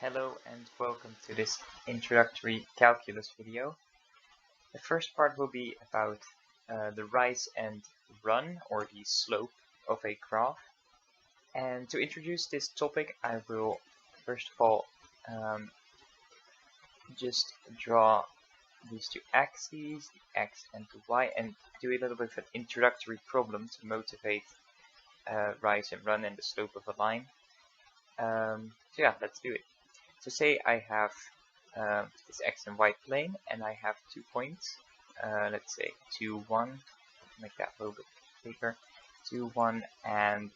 Hello and welcome to this introductory calculus video. The first part will be about the rise and run, or the slope, of a graph. And to introduce this topic, I will first of all just draw these two axes, the x and the y, and do a little bit of an introductory problem to motivate rise and run and the slope of a line. So yeah, let's do it. So say I have this x and y plane, and I have 2 points. Let's say 2, 1. Make that a little bit bigger. 2, 1, and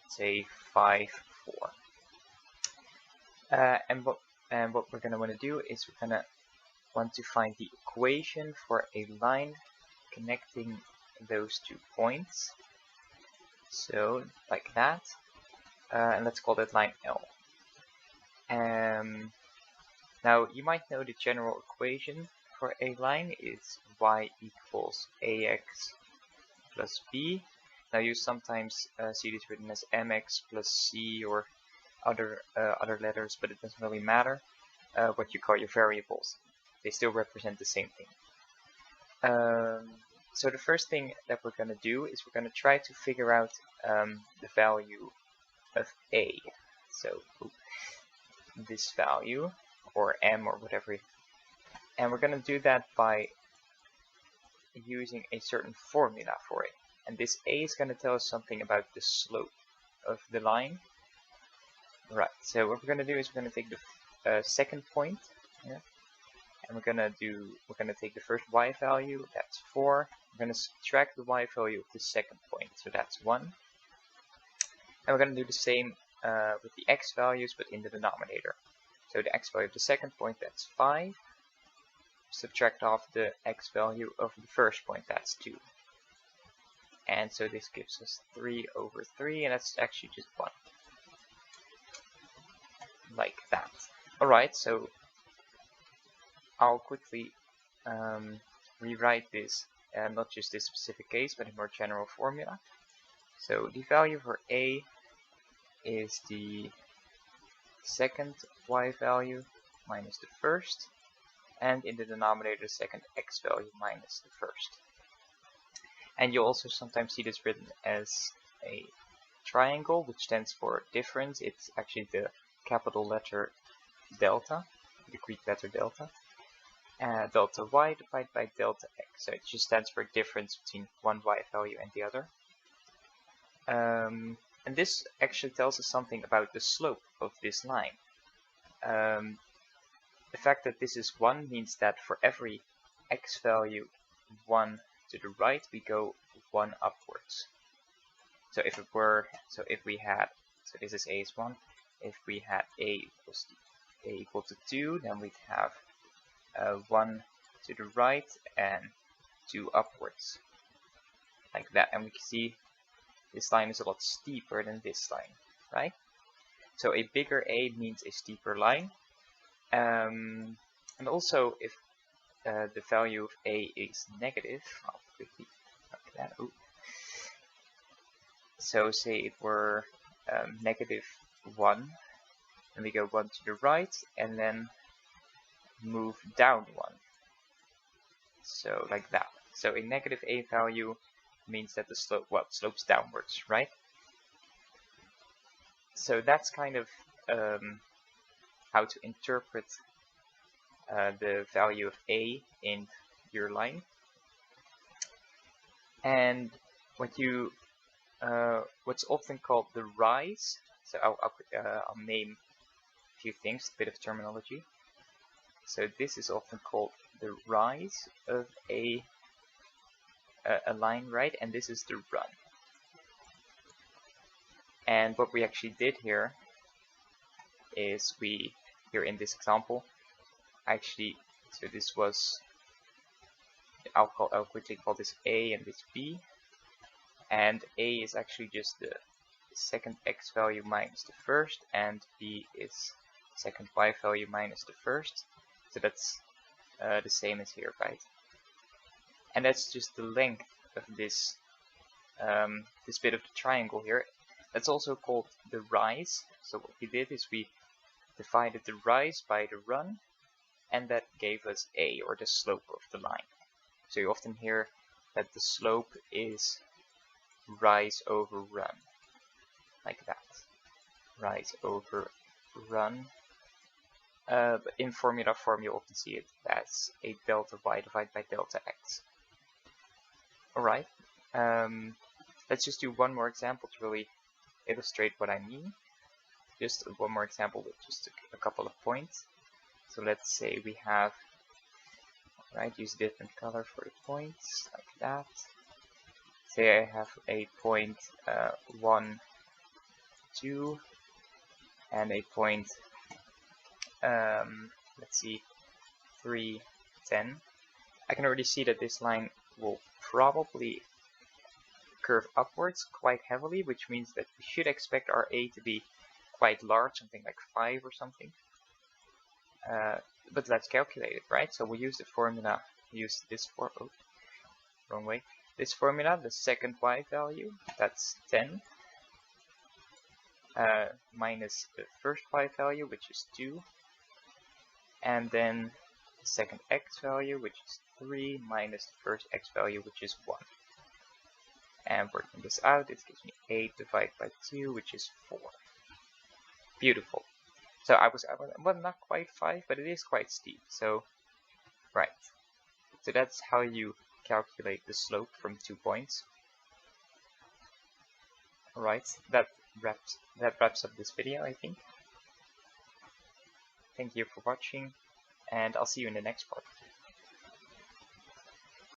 say 5, 4. And what we're gonna want to do is we're gonna want to find the equation for a line connecting those 2 points. So like that, and let's call that line L. Now you might know the general equation for a line is y equals ax plus b. Now you sometimes see this written as mx plus c or other letters, but it doesn't really matter what you call your variables. They still represent the same thing. So the first thing that we're going to do is we're going to try to figure out the value of a. So this value, or m, or whatever, and we're going to do that by using a certain formula for it. And this a is going to tell us something about the slope of the line. Right, so what we're going to do is we're going to take the second point here, and we're going to take the first y value, that's 4. We're going to subtract the y value of the second point, so that's 1. And we're going to do the same with the x values, but in the denominator. So the x value of the second point, that's 5. Subtract off the x value of the first point, that's 2. And so this gives us 3 over 3, and that's actually just 1. Like that. Alright, so I'll quickly rewrite this, not just this specific case, but a more general formula. So the value for a is the second y value minus the first, and in the denominator the second x value minus the first. And you'll also sometimes see this written as a triangle, which stands for difference. It's actually the capital letter delta, the Greek letter delta. Delta y divided by delta x. So it just stands for difference between one y value and the other. And this actually tells us something about the slope of this line. The fact that this is 1 means that for every x value 1 to the right, we go 1 upwards. So if this is a is 1, if we had a equal to 2, then we'd have 1 to the right and 2 upwards. Like that, and we can see this line is a lot steeper than this line, right? So a bigger a means a steeper line. And also, if the value of a is negative, I'll quickly mark that. Ooh. So say it were negative 1, and we go 1 to the right, and then move down 1. So like that. So a negative a value means that the slope, well, slopes downwards, right? So that's kind of how to interpret the value of a in your line. And what's often called the rise. So I'll name a few things, a bit of terminology. So this is often called the rise of a line, right? And this is the run. And what we actually did here is here in this example, actually, so this was, I'll quickly call this a and this b. And a is actually just the second x value minus the first, and b is second y value minus the first. So that's the same as here, right? And that's just the length of this this bit of the triangle here. That's also called the rise. So what we did is we divided the rise by the run, and that gave us a, or the slope of the line. So you often hear that the slope is rise over run, like that. Rise over run. But in formula form you often see it as a delta y divided by delta x. Alright, let's just do one more example to really illustrate what I mean. Just one more example with just a couple of points. So let's say we have, right, use a different color for the points, like that. Say I have a point 1, 2, and a point, let's see, 3, 10. I can already see that this line will probably curve upwards quite heavily, which means that we should expect our a to be quite large, something like 5 or something. But let's calculate it, right? So we use the formula, use this for, oh, wrong way. This formula, the second y value, that's 10, minus the first y value, which is 2, and then the second x value, which is 3, minus the first x value, which is 1. And working this out, it gives me 8 divided by 2, which is 4. Beautiful. So well, not quite 5, but it is quite steep. So, right. So that's how you calculate the slope from 2 points. Alright, that wraps up this video, I think. Thank you for watching, and I'll see you in the next part.